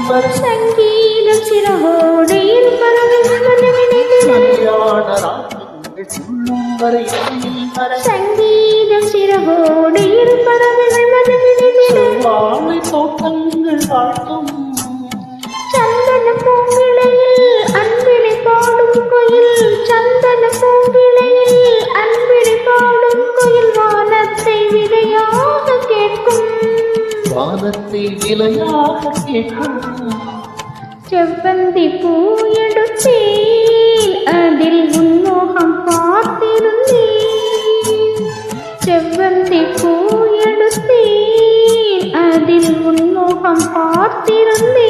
சங்கீதம் சிறகோடையில் சங்கீதம் சிறகோடையில் வாழை தோட்டங்கள் வாழ்த்தும் சந்தன பூங்கிளையில் அன்பினை பாடும் கோயில் சந்தன பூங்கிளையில் அன்பினை பாடும் கோயில் வானத்தை விதையாக கேட்கும் வானத்தை விலையாக கேட்கும் செவ்வந்தி பூ எடுத்தேன் அதில் உன்மோகம் பார்த்திருந்தேன் செவ்வந்தி பூ எடுத்தேன் அதில் உன்மோகம் பார்த்திருந்தேன்